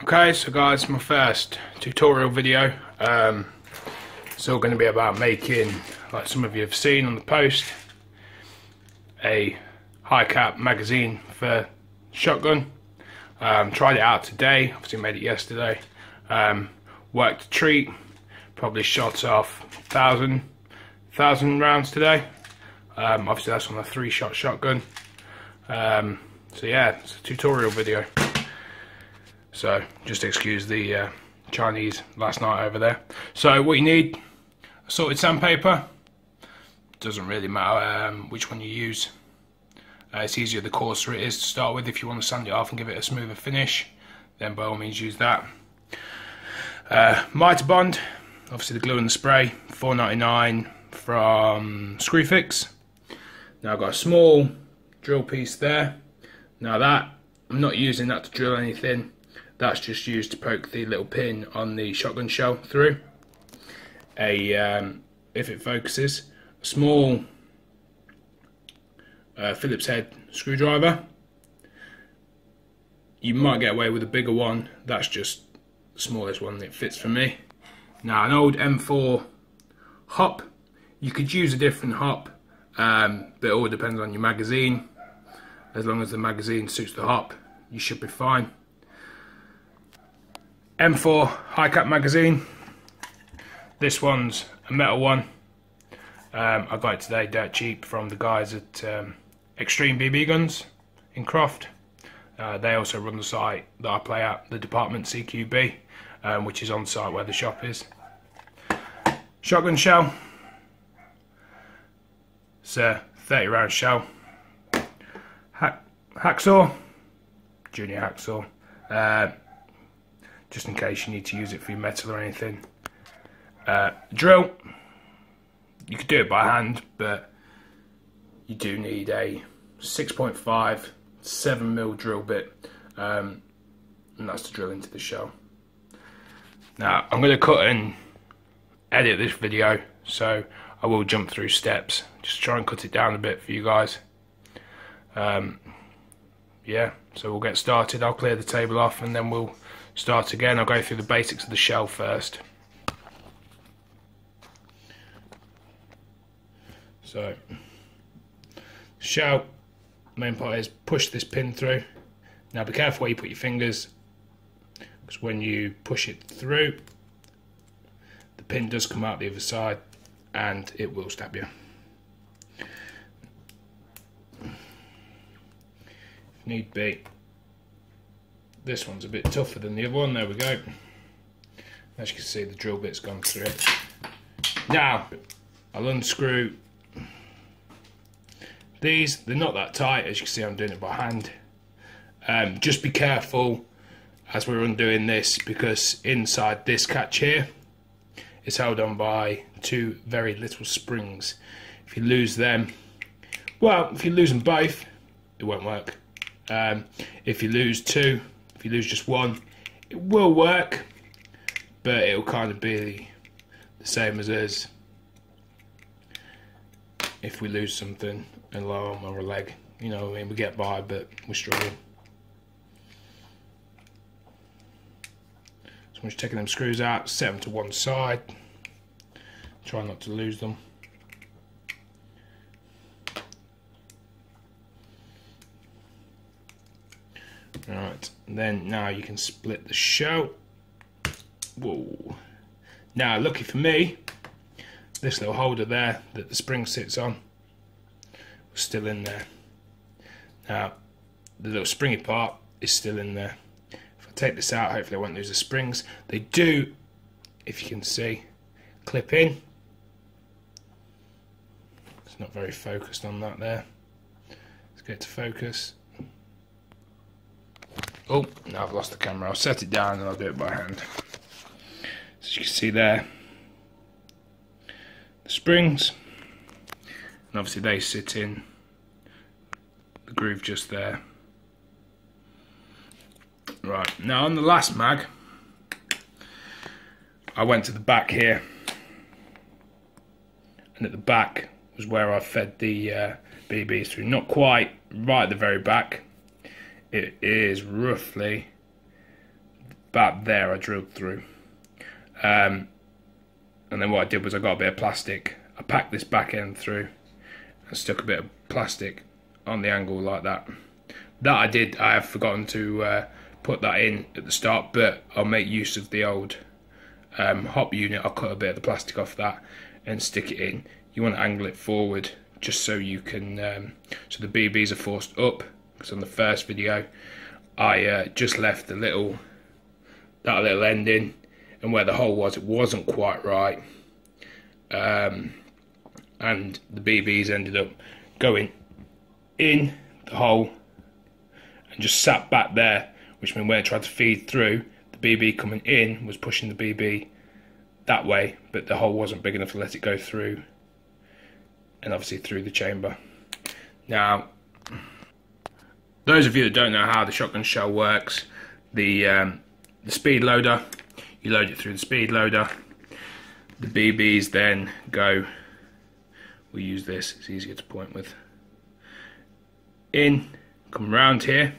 Okay, so guys, my first tutorial video. It's all going to be about making, like some of you have seen on the post, a high cap magazine for shotgun. Tried it out today, obviously made it yesterday. Worked a treat, probably shot off 1,000 rounds today. Obviously that's on a 3-shot shotgun. So yeah, it's a tutorial video. So just excuse the Chinese last night over there. So what you need: assorted sandpaper. Doesn't really matter which one you use. It's easier the coarser it is to start with. If you want to sand it off and give it a smoother finish, then by all means use that. Mitre bond, obviously the glue and the spray, $4.99 from Screwfix. Now I've got a small drill piece there. Now that, I'm not using that to drill anything. That's just used to poke the little pin on the shotgun shell through. If it focuses, a small Phillips head screwdriver. You might get away with a bigger one. That's just the smallest one that fits for me. Now an old M4 hop. You could use a different hop, but it all depends on your magazine. As long as the magazine suits the hop, you should be fine. M4 high cap magazine. This one's a metal one. I got it today dirt cheap from the guys at Extreme BB Guns in Croft. They also run the site that I play at, the department CQB, which is on site where the shop is. Shotgun shell. It's a 30 round shell. Hacksaw, junior hacksaw. Just in case you need to use it for your metal or anything. Drill. You could do it by hand, but you do need a 6.5 7mm drill bit, and that's to drill into the shell. Now I'm going to cut and edit this video, so I will jump through steps, just try and cut it down a bit for you guys. Yeah, so we'll get started. I'll clear the table off and then we'll start again. I'll go through the basics of the shell first. So, shell, main part is push this pin through. Now be careful where you put your fingers, because when you push it through, the pin does come out the other side and it will stab you. If need be. This one's a bit tougher than the other one. There we go. As you can see, the drill bit's gone through it. Now, I'll unscrew these. They're not that tight. As you can see, I'm doing it by hand. Just be careful as we're undoing this, because inside this catch here is held on by 2 very little springs. If you lose them, well, if you lose them both, it won't work. If you lose 2, if you lose just 1, it will work, but it'll kind of be the same as us if we lose something, an arm or a leg. You know what I mean? We get by, but we struggle. So I'm just taking them screws out, set them to one side, try not to lose them. Right, then now you can split the shell. Whoa. Now, lucky for me, this little holder there that the spring sits on was still in there. Now, the little springy part is still in there. If I take this out, hopefully I won't lose the springs. They do, if you can see, clip in. It's not very focused on that there. Let's get it to focus. Oh, now I've lost the camera. I'll set it down and I'll do it by hand. So you can see there, the springs, and obviously they sit in the groove just there. Right, now on the last mag, I went to the back here, and at the back was where I fed the BBs through. Not quite right at the very back. It is roughly about there I drilled through. And then what I did was I got a bit of plastic. I packed this back end through and stuck a bit of plastic on the angle like that. That I did, I have forgotten to put that in at the start, but I'll make use of the old hop unit. I'll cut a bit of the plastic off that and stick it in. You want to angle it forward just so you can, so the BBs are forced up, because on the first video I just left that little end in, and where the hole was, it wasn't quite right, and the BBs ended up going in the hole and just sat back there, which meant when it tried to feed through, the BB coming in was pushing the BB that way, but the hole wasn't big enough to let it go through, and obviously through the chamber. Now, those of you that don't know how the shotgun shell works, the speed loader, you load it through the speed loader. The BBs then go, we'll use this, it's easier to point with, in, come round here,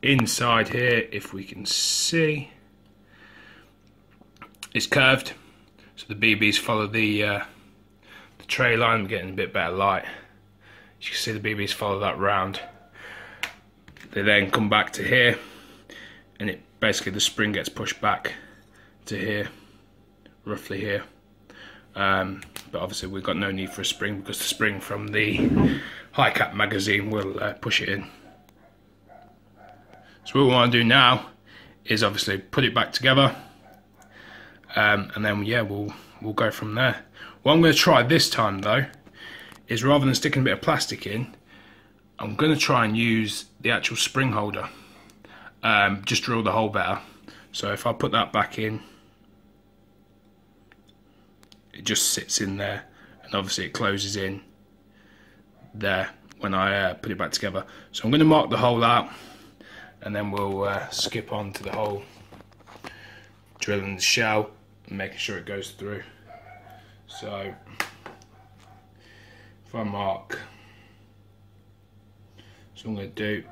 inside here, if we can see, it's curved, so the BBs follow the tray line. I'm getting a bit better light. As you can see, the BBs follow that round. They then come back to here, and it basically, the spring gets pushed back to here, roughly here. But obviously we've got no need for a spring, because the spring from the high cap magazine will push it in. So what we want to do now is obviously put it back together, and then yeah, we'll go from there. What I'm going to try this time though is, rather than sticking a bit of plastic in, I'm going to try and use the actual spring holder. Just drill the hole better. So if I put that back in, it just sits in there, and obviously it closes in there when I put it back together. So I'm going to mark the hole out, and then we'll skip on to the hole, drilling the shell and making sure it goes through. So if I mark, so what I'm going to do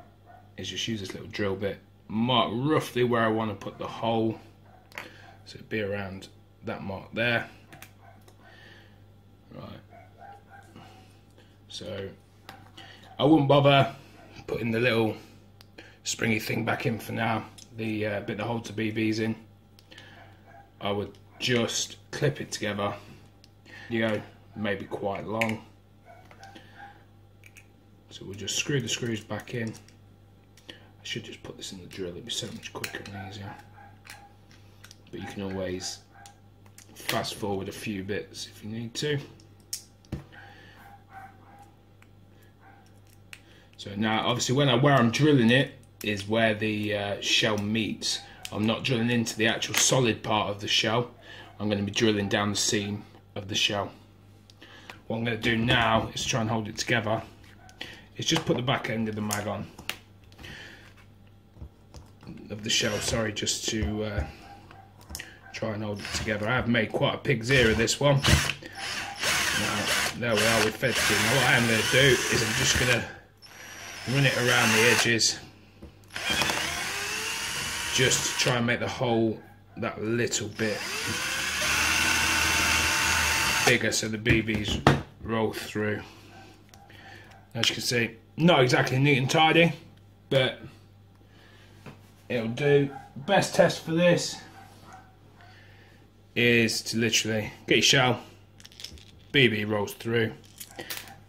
is just use this little drill bit, mark roughly where I want to put the hole, so it'd be around that mark there. Right, so I wouldn't bother putting the little springy thing back in for now, the bit that holds the BBs in. I would just clip it together. You go, maybe quite long. So we'll just screw the screws back in. I should just put this in the drill, it'd be so much quicker and easier. But you can always fast forward a few bits if you need to. So now obviously where I'm drilling it is where the shell meets. I'm not drilling into the actual solid part of the shell. I'm going to be drilling down the seam of the shell. What I'm going to do now is try and hold it together. Is just put the back end of the mag on, of the shell, sorry, just to try and hold it together. I have made quite a pig's ear of this one. Now, there we are with fed skin. Now what I am going to do is I'm just going to run it around the edges, just to try and make the hole that little bit bigger so the BBs roll through. As you can see, not exactly neat and tidy, but it'll do. Best test for this is to literally get your shell, BB rolls through,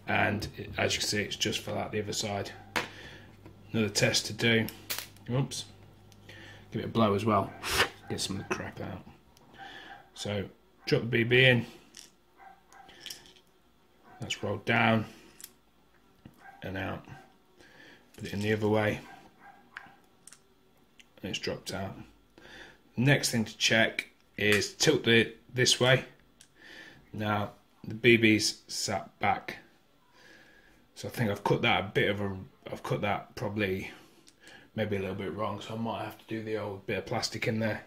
and as you can see, it's just fell out the other side. Another test to do. Oops. Give it a blow as well. Get some of the crap out. So drop the BB in. That's rolled down and out. Put it in the other way, and it's dropped out. Next thing to check is tilt it this way. Now the BB's sat back, so I think I've cut that I've cut that probably maybe a little bit wrong, so I might have to do the old bit of plastic in there.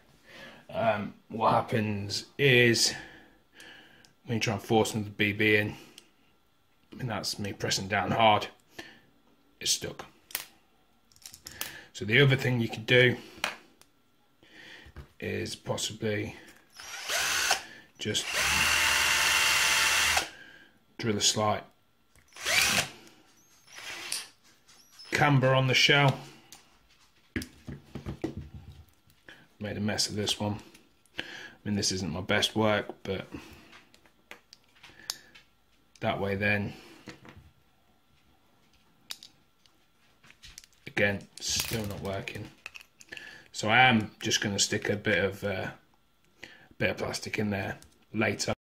What happens is when you try and force the BB in, and that's me pressing down hard, it's stuck. So the other thing you can do is possibly just drill a slight camber on the shell. Made a mess of this one. I mean, this isn't my best work, but that way then, again, still not working. So I am just going to stick a bit of plastic in there later.